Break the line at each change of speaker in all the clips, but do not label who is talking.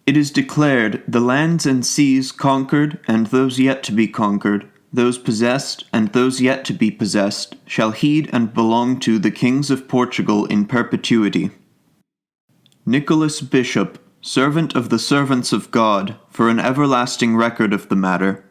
It is declared, the lands and seas conquered, and those yet to be conquered, those possessed, and those yet to be possessed, shall heed and belong to the kings of Portugal in perpetuity. Nicolaus Bishop, servant of the servants of God, for an everlasting record of the matter.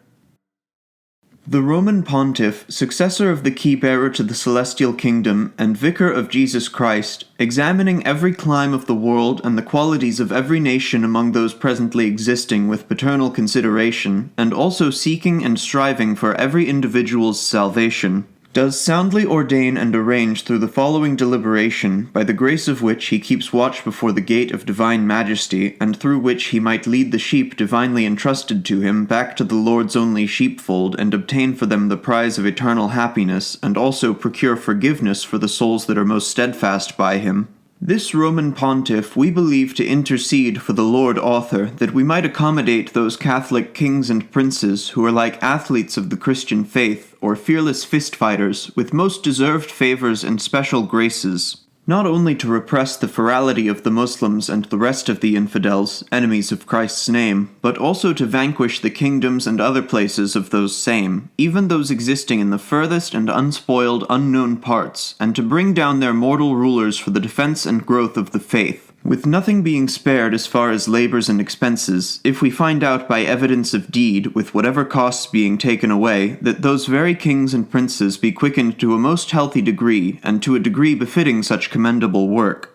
The Roman Pontiff, successor of the key-bearer to the celestial kingdom, and vicar of Jesus Christ, examining every clime of the world and the qualities of every nation among those presently existing with paternal consideration, and also seeking and striving for every individual's salvation, does soundly ordain and arrange through the following deliberation, by the grace of which he keeps watch before the gate of divine majesty, and through which he might lead the sheep divinely entrusted to him back to the Lord's only sheepfold, and obtain for them the prize of eternal happiness, and also procure forgiveness for the souls that are most steadfast by him. This Roman Pontiff we believe to intercede for the Lord Author, that we might accommodate those Catholic kings and princes who are like athletes of the Christian faith, or fearless fist-fighters, with most deserved favors and special graces, not only to repress the ferality of the Muslims and the rest of the infidels, enemies of Christ's name, but also to vanquish the kingdoms and other places of those same, even those existing in the furthest and unspoiled unknown parts, and to bring down their mortal rulers for the defense and growth of the faith, with nothing being spared as far as labors and expenses, if we find out by evidence of deed, with whatever costs being taken away, that those very kings and princes be quickened to a most healthy degree, and to a degree befitting such commendable work.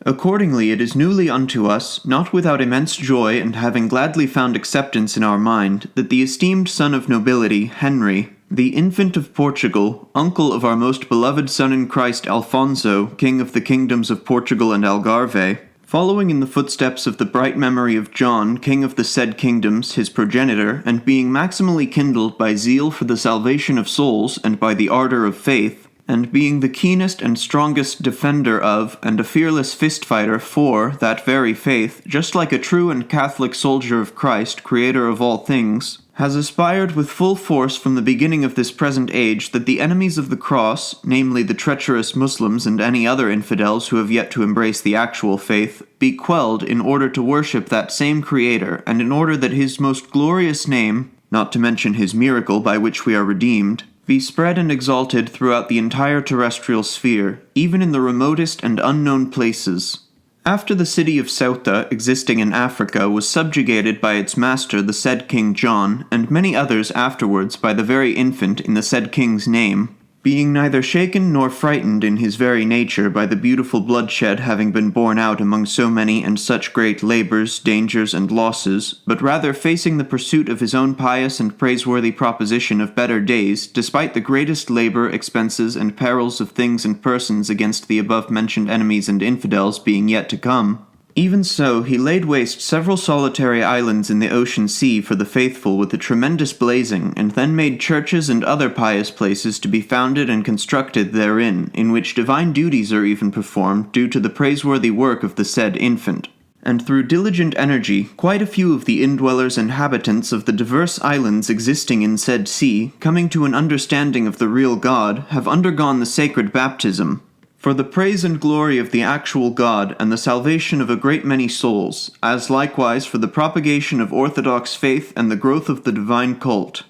Accordingly it is newly unto us, not without immense joy and having gladly found acceptance in our mind, that the esteemed son of nobility, Henry, the infant of Portugal, uncle of our most beloved son in Christ Alfonso, king of the kingdoms of Portugal and Algarve, following in the footsteps of the bright memory of John, king of the said kingdoms, his progenitor, and being maximally kindled by zeal for the salvation of souls and by the ardor of faith, and being the keenest and strongest defender of, and a fearless fist-fighter for, that very faith, just like a true and Catholic soldier of Christ, creator of all things, has aspired with full force from the beginning of this present age that the enemies of the cross, namely the treacherous Muslims and any other infidels who have yet to embrace the actual faith, be quelled in order to worship that same Creator, and in order that his most glorious name, not to mention his miracle by which we are redeemed, be spread and exalted throughout the entire terrestrial sphere, even in the remotest and unknown places. After the city of Ceuta, existing in Africa, was subjugated by its master the said King John, and many others afterwards by the very infant in the said king's name, being neither shaken nor frightened in his very nature by the beautiful bloodshed having been borne out among so many and such great labors, dangers, and losses, but rather facing the pursuit of his own pious and praiseworthy proposition of better days, despite the greatest labor, expenses, and perils of things and persons against the above-mentioned enemies and infidels being yet to come. Even so, he laid waste several solitary islands in the ocean sea for the faithful with a tremendous blazing, and then made churches and other pious places to be founded and constructed therein, in which divine duties are even performed due to the praiseworthy work of the said infant. And through diligent energy, quite a few of the indwellers and inhabitants of the diverse islands existing in said sea, coming to an understanding of the real God, have undergone the sacred baptism, for the praise and glory of the actual God and the salvation of a great many souls, as likewise for the propagation of orthodox faith and the growth of the divine cult.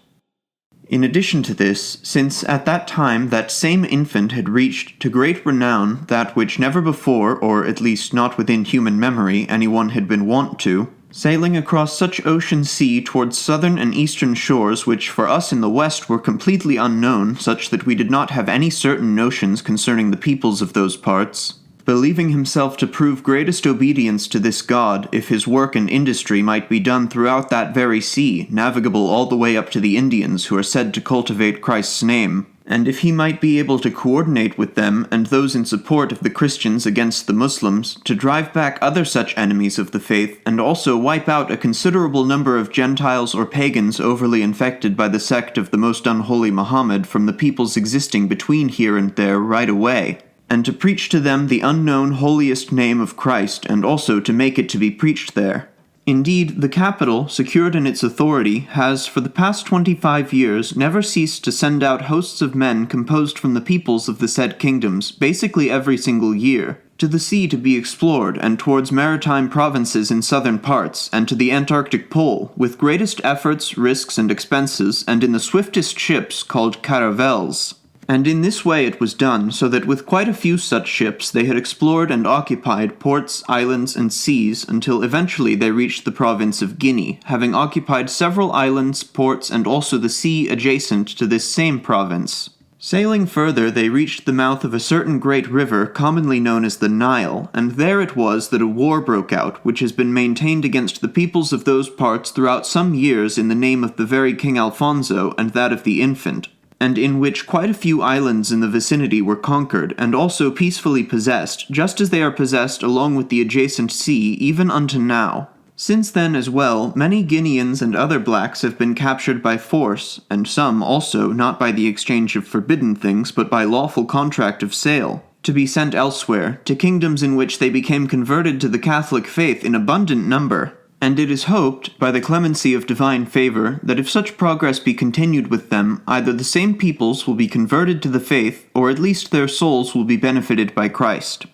In addition to this, since at that time that same infant had reached to great renown that which never before, or at least not within human memory, anyone had been wont to, sailing across such ocean sea towards southern and eastern shores which for us in the west were completely unknown, such that we did not have any certain notions concerning the peoples of those parts, believing himself to prove greatest obedience to this God, if his work and industry might be done throughout that very sea, navigable all the way up to the Indians who are said to cultivate Christ's name, and if he might be able to coordinate with them and those in support of the Christians against the Muslims, to drive back other such enemies of the faith, and also wipe out a considerable number of Gentiles or pagans overly infected by the sect of the most unholy Muhammad from the peoples existing between here and there right away, and to preach to them the unknown holiest name of Christ, and also to make it to be preached there. Indeed, the capital, secured in its authority, has for the past 25 years never ceased to send out hosts of men composed from the peoples of the said kingdoms, basically every single year, to the sea to be explored, and towards maritime provinces in southern parts, and to the Antarctic pole, with greatest efforts, risks, and expenses, and in the swiftest ships called caravels. And in this way it was done, so that with quite a few such ships they had explored and occupied ports, islands, and seas, until eventually they reached the province of Guinea, having occupied several islands, ports, and also the sea adjacent to this same province. Sailing further, they reached the mouth of a certain great river commonly known as the Nile, and there it was that a war broke out, which has been maintained against the peoples of those parts throughout some years in the name of the very King Alfonso and that of the infant, and in which quite a few islands in the vicinity were conquered, and also peacefully possessed, just as they are possessed along with the adjacent sea even unto now. Since then as well, many Guineans and other blacks have been captured by force, and some also not by the exchange of forbidden things, but by lawful contract of sale, to be sent elsewhere, to kingdoms in which they became converted to the Catholic faith in abundant number. And it is hoped, by the clemency of divine favor, that if such progress be continued with them, either the same peoples will be converted to the faith, or at least their souls will be benefited by Christ.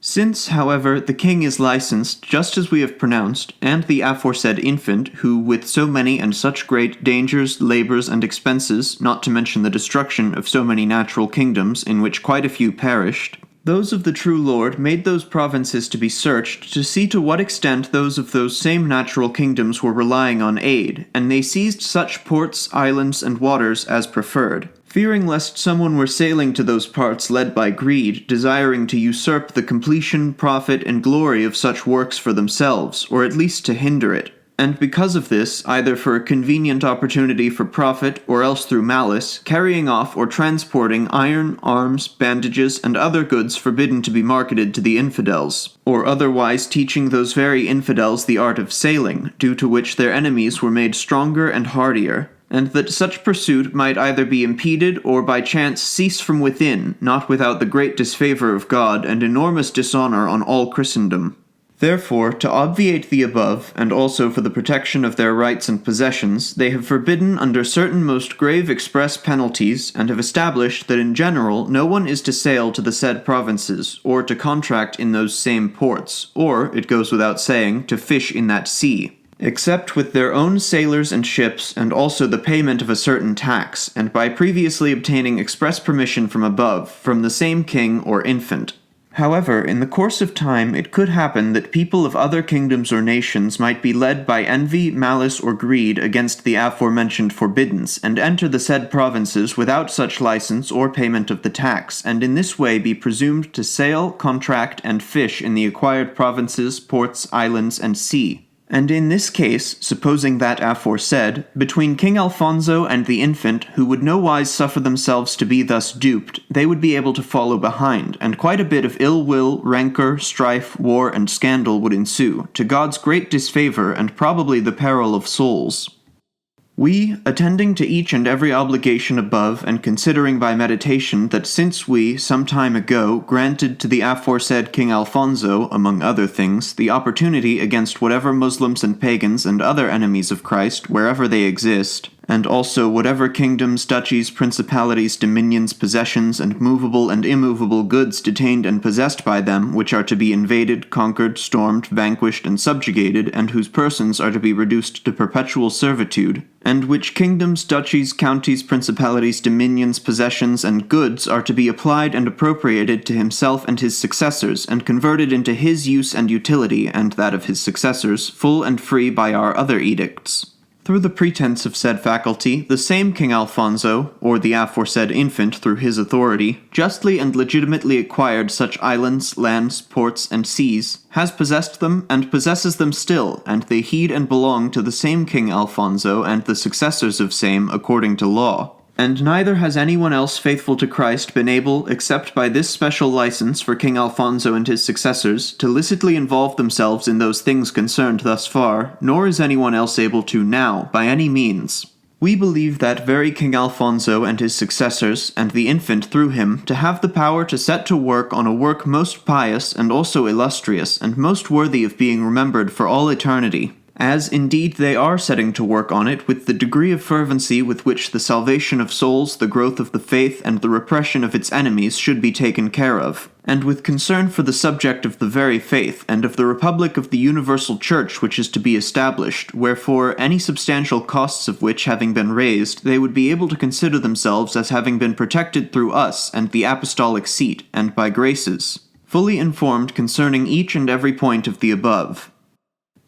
Since, however, the king is licensed, just as we have pronounced, and the aforesaid infant, who with so many and such great dangers, labors, and expenses, not to mention the destruction of so many natural kingdoms, in which quite a few perished, those of the true Lord made those provinces to be searched, to see to what extent those of those same natural kingdoms were relying on aid, and they seized such ports, islands, and waters as preferred, fearing lest someone were sailing to those parts led by greed, desiring to usurp the completion, profit, and glory of such works for themselves, or at least to hinder it. And because of this, either for a convenient opportunity for profit, or else through malice, carrying off or transporting iron, arms, bandages, and other goods forbidden to be marketed to the infidels, or otherwise teaching those very infidels the art of sailing, due to which their enemies were made stronger and hardier, and that such pursuit might either be impeded or by chance cease from within, not without the great disfavor of God and enormous dishonor on all Christendom. Therefore, to obviate the above, and also for the protection of their rights and possessions, they have forbidden under certain most grave express penalties, and have established that in general no one is to sail to the said provinces, or to contract in those same ports, or, it goes without saying, to fish in that sea, except with their own sailors and ships, and also the payment of a certain tax, and by previously obtaining express permission from above, from the same king or infant. However, in the course of time it could happen that people of other kingdoms or nations might be led by envy, malice, or greed against the aforementioned forbiddance, and enter the said provinces without such license or payment of the tax, and in this way be presumed to sail, contract, and fish in the acquired provinces, ports, islands, and sea. And in this case, supposing that aforesaid, between King Alfonso and the infant, who would no wise suffer themselves to be thus duped, they would be able to follow behind, and quite a bit of ill will, rancor, strife, war, and scandal would ensue, to God's great disfavor and probably the peril of souls. We, attending to each and every obligation above, and considering by meditation that since we, some time ago, granted to the aforesaid King Alfonso, among other things, the opportunity against whatever Muslims and pagans and other enemies of Christ, wherever they exist, and also whatever kingdoms, duchies, principalities, dominions, possessions, and movable and immovable goods detained and possessed by them, which are to be invaded, conquered, stormed, vanquished, and subjugated, and whose persons are to be reduced to perpetual servitude, and which kingdoms, duchies, counties, principalities, dominions, possessions, and goods are to be applied and appropriated to himself and his successors, and converted into his use and utility, and that of his successors, full and free by our other edicts. Through the pretense of said faculty, the same King Alfonso, or the aforesaid infant through his authority, justly and legitimately acquired such islands, lands, ports, and seas, has possessed them, and possesses them still, and they heed and belong to the same King Alfonso and the successors of same according to law. And neither has anyone else faithful to Christ been able, except by this special license for King Alfonso and his successors, to licitly involve themselves in those things concerned thus far, nor is anyone else able to now, by any means. We believe that very King Alfonso and his successors, and the infant through him, to have the power to set to work on a work most pious and also illustrious, and most worthy of being remembered for all eternity, as indeed they are setting to work on it with the degree of fervency with which the salvation of souls, the growth of the faith, and the repression of its enemies should be taken care of. and with concern for the subject of the very faith, and of the republic of the universal church which is to be established, wherefore any substantial costs of which having been raised, they would be able to consider themselves as having been protected through us and the apostolic seat, and by graces, fully informed concerning each and every point of the above.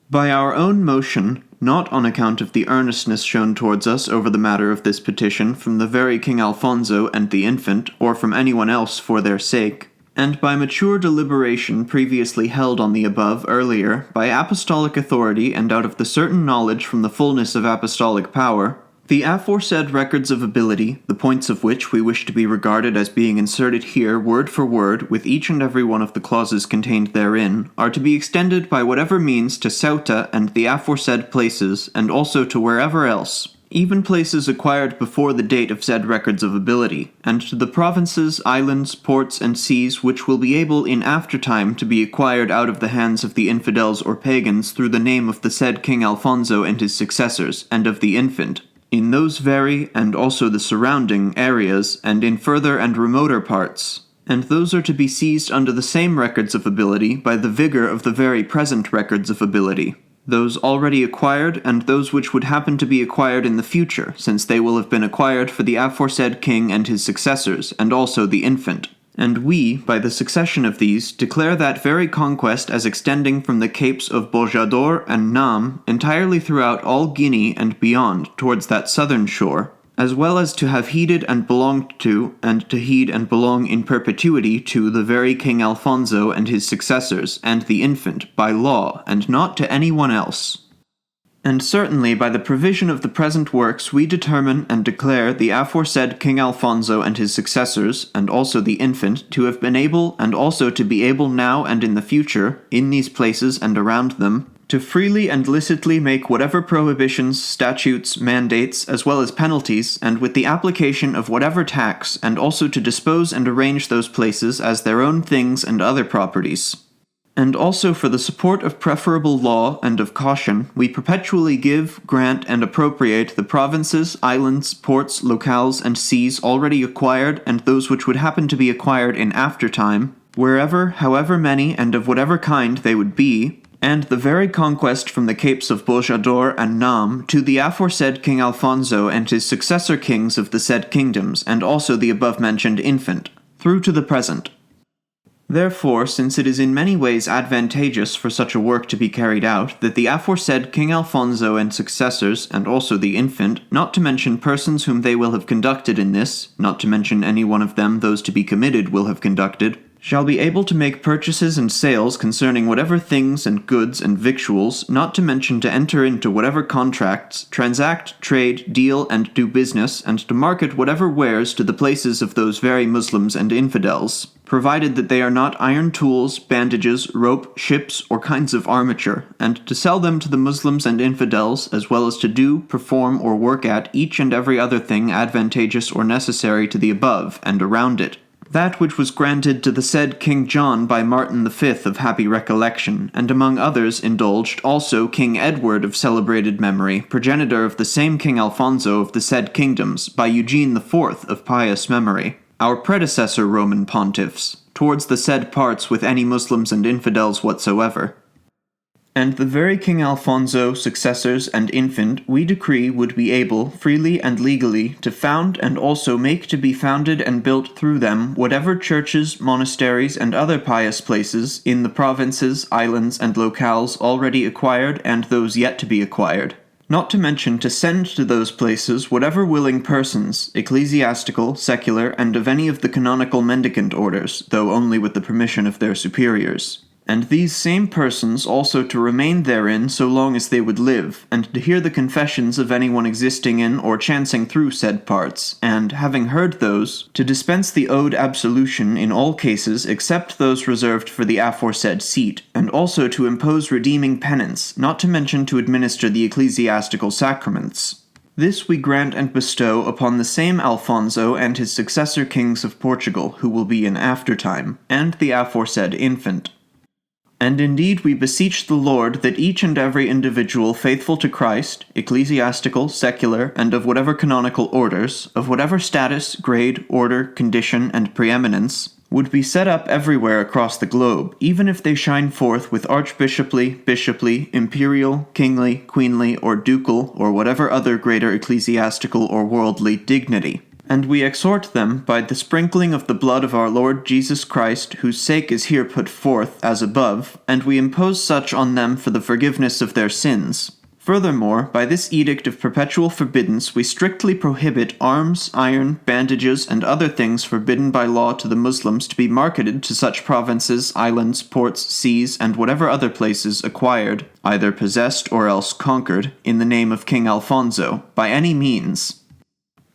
By our own motion, not on account of the earnestness shown towards us over the matter of this petition from the very King Alfonso and the infant, or from anyone else for their sake, and by mature deliberation previously held on the above earlier, by apostolic authority and out of the certain knowledge from the fullness of apostolic power, the aforesaid records of ability, the points of which we wish to be regarded as being inserted here word for word with each and every one of the clauses contained therein, are to be extended by whatever means to Ceuta and the aforesaid places, and also to wherever else, even places acquired before the date of said records of ability, and to the provinces, islands, ports, and seas which will be able in aftertime to be acquired out of the hands of the infidels or pagans through the name of the said King Alfonso and his successors, and of the infant, in those very, and also the surrounding, areas, and in further and remoter parts. And those are to be seized under the same records of ability by the vigor of the very present records of ability, those already acquired, and those which would happen to be acquired in the future, since they will have been acquired for the aforesaid king and his successors, and also the infant. And we, by the succession of these, declare that very conquest as extending from the capes of Bojador and Nam entirely throughout all Guinea and beyond towards that southern shore, as well as to have heeded and belonged to, and to heed and belong in perpetuity to the very King Alfonso and his successors, and the infant, by law, and not to any one else. And certainly by the provision of the present works we determine and declare the aforesaid King Alfonso and his successors, and also the infant, to have been able, and also to be able now and in the future, in these places and around them, to freely and licitly make whatever prohibitions, statutes, mandates, as well as penalties, and with the application of whatever tax, and also to dispose and arrange those places as their own things and other properties. And also for the support of preferable law and of caution, we perpetually give, grant, and appropriate the provinces, islands, ports, locales, and seas already acquired, and those which would happen to be acquired in aftertime, wherever, however many, and of whatever kind they would be, and the very conquest from the capes of Bojador and Nam to the aforesaid King Alfonso and his successor kings of the said kingdoms, and also the above-mentioned infant, through to the present. Therefore, since it is in many ways advantageous for such a work to be carried out, that the aforesaid King Alfonso and successors, and also the infant, not to mention persons whom they will have conducted in this, not to mention any one of them those to be committed will have conducted, shall be able to make purchases and sales concerning whatever things and goods and victuals, not to mention to enter into whatever contracts, transact, trade, deal, and do business, and to market whatever wares to the places of those very Muslims and infidels, provided that they are not iron tools, bandages, rope, ships, or kinds of armature, and to sell them to the Muslims and infidels, as well as to do, perform, or work at each and every other thing advantageous or necessary to the above, and around it. That which was granted to the said King John by Martin V of happy recollection, and among others indulged also King Edward of celebrated memory, progenitor of the same King Alfonso of the said kingdoms, by Eugene IV of pious memory, our predecessor Roman pontiffs, towards the said parts with any Muslims and infidels whatsoever. And the very King Alfonso, successors, and infant, we decree would be able, freely and legally, to found and also make to be founded and built through them whatever churches, monasteries, and other pious places, in the provinces, islands, and locales already acquired and those yet to be acquired. Not to mention to send to those places whatever willing persons, ecclesiastical, secular, and of any of the canonical mendicant orders, though only with the permission of their superiors. And these same persons also to remain therein so long as they would live, and to hear the confessions of anyone existing in or chancing through said parts, and, having heard those, to dispense the owed absolution in all cases except those reserved for the aforesaid seat, and also to impose redeeming penance, not to mention to administer the ecclesiastical sacraments. This we grant and bestow upon the same Alfonso and his successor kings of Portugal, who will be in aftertime, and the aforesaid infant. And indeed we beseech the Lord that each and every individual faithful to Christ, ecclesiastical, secular, and of whatever canonical orders, of whatever status, grade, order, condition, and preeminence, would be set up everywhere across the globe, even if they shine forth with archbishoply, bishoply, imperial, kingly, queenly, or ducal, or whatever other greater ecclesiastical or worldly dignity. And we exhort them by the sprinkling of the blood of our Lord Jesus Christ, whose sake is here put forth, as above, and we impose such on them for the forgiveness of their sins. Furthermore, by this edict of perpetual forbiddance, we strictly prohibit arms, iron, bandages, and other things forbidden by law to the Muslims to be marketed to such provinces, islands, ports, seas, and whatever other places acquired, either possessed or else conquered, in the name of King Alfonso, by any means.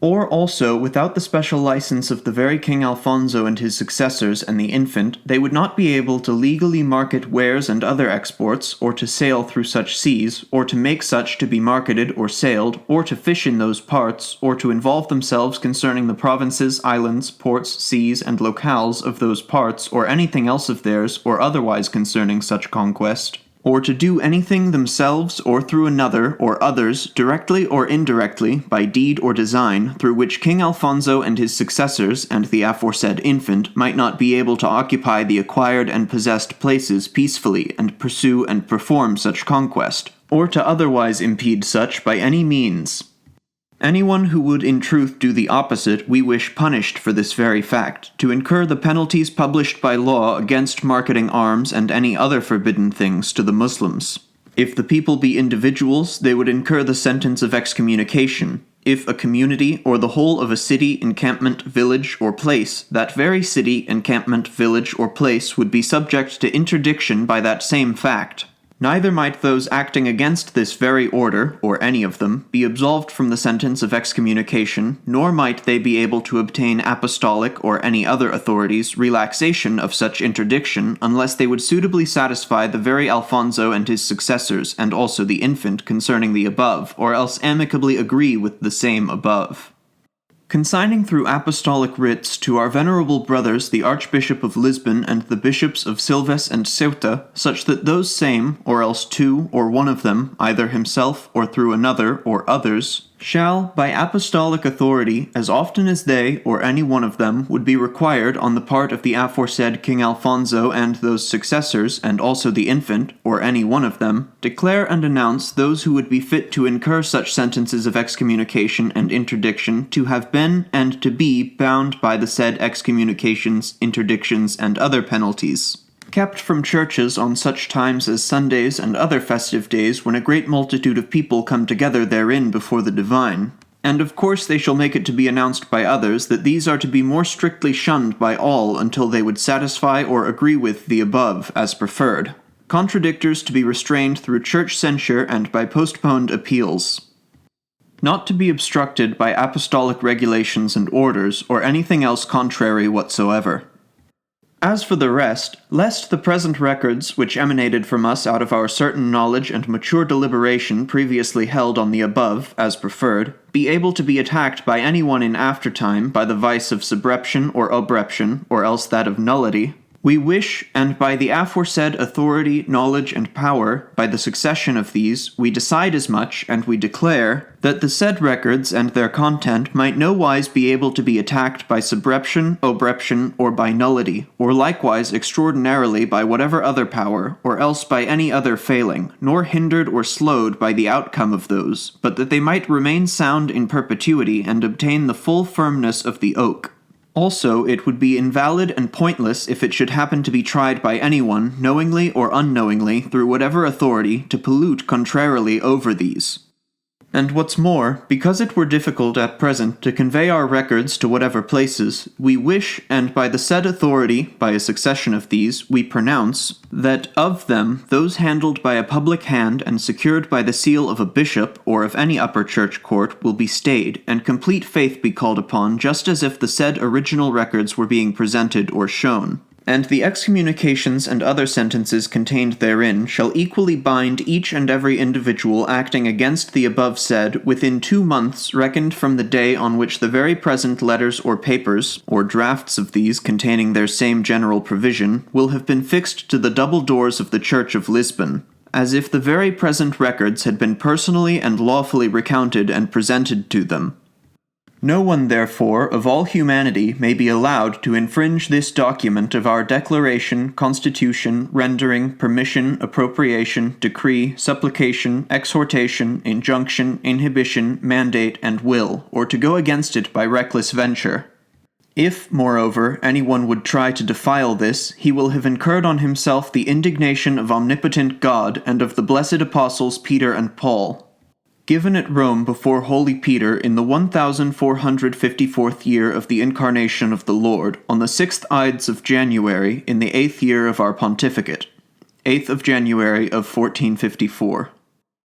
Or also, without the special license of the very King Alfonso and his successors and the infant, they would not be able to legally market wares and other exports, or to sail through such seas, or to make such to be marketed or sailed, or to fish in those parts, or to involve themselves concerning the provinces, islands, ports, seas, and locales of those parts, or anything else of theirs, or otherwise concerning such conquest, or to do anything themselves or through another or others, directly or indirectly, by deed or design, through which King Alfonso and his successors, and the aforesaid infant, might not be able to occupy the acquired and possessed places peacefully, and pursue and perform such conquest, or to otherwise impede such by any means. Anyone who would in truth do the opposite we wish punished for this very fact, to incur the penalties published by law against marketing arms and any other forbidden things to the Muslims. If the people be individuals, they would incur the sentence of excommunication. If a community, or the whole of a city, encampment, village, or place, that very city, encampment, village, or place would be subject to interdiction by that same fact. Neither might those acting against this very order, or any of them, be absolved from the sentence of excommunication, nor might they be able to obtain apostolic or any other authorities' relaxation of such interdiction, unless they would suitably satisfy the very Alfonso and his successors, and also the infant, concerning the above, or else amicably agree with the same above. Consigning through apostolic writs to our venerable brothers the Archbishop of Lisbon and the bishops of Silves and Ceuta, such that those same, or else two or one of them, either himself or through another or others, shall, by apostolic authority, as often as they, or any one of them, would be required on the part of the aforesaid King Alfonso and those successors, and also the infant, or any one of them, declare and announce those who would be fit to incur such sentences of excommunication and interdiction to have been and to be bound by the said excommunications, interdictions, and other penalties, kept from churches on such times as Sundays and other festive days when a great multitude of people come together therein before the divine. And of course they shall make it to be announced by others that these are to be more strictly shunned by all until they would satisfy or agree with the above as preferred. Contradictors to be restrained through church censure and by postponed appeals. Not to be obstructed by apostolic regulations and orders, or anything else contrary whatsoever. As for the rest, lest the present records, which emanated from us out of our certain knowledge and mature deliberation previously held on the above, as preferred, be able to be attacked by anyone in aftertime by the vice of subreption or obreption, or else that of nullity, we wish, and by the aforesaid authority, knowledge, and power, by the succession of these, we decide as much, and we declare, that the said records and their content might no wise be able to be attacked by subreption, obreption, or by nullity, or likewise extraordinarily by whatever other power, or else by any other failing, nor hindered or slowed by the outcome of those, but that they might remain sound in perpetuity and obtain the full firmness of the oak. Also, it would be invalid and pointless if it should happen to be tried by anyone, knowingly or unknowingly, through whatever authority, to pollute contrarily over these. And what's more, because it were difficult at present to convey our records to whatever places, we wish, and by the said authority, by a succession of these, we pronounce, that of them those handled by a public hand and secured by the seal of a bishop or of any upper church court will be stayed, and complete faith be called upon, just as if the said original records were being presented or shown. And the excommunications and other sentences contained therein shall equally bind each and every individual acting against the above said within 2 months reckoned from the day on which the very present letters or papers, or drafts of these containing their same general provision, will have been fixed to the double doors of the Church of Lisbon, as if the very present records had been personally and lawfully recounted and presented to them. No one, therefore, of all humanity may be allowed to infringe this document of our declaration, constitution, rendering, permission, appropriation, decree, supplication, exhortation, injunction, inhibition, mandate, and will, or to go against it by reckless venture. If, moreover, anyone would try to defile this, he will have incurred on himself the indignation of omnipotent God and of the blessed apostles Peter and Paul. Given at Rome before Holy Peter in the 1454th year of the Incarnation of the Lord, on the 6th ides of January, in the 8th year of our pontificate, 8th of January of 1454.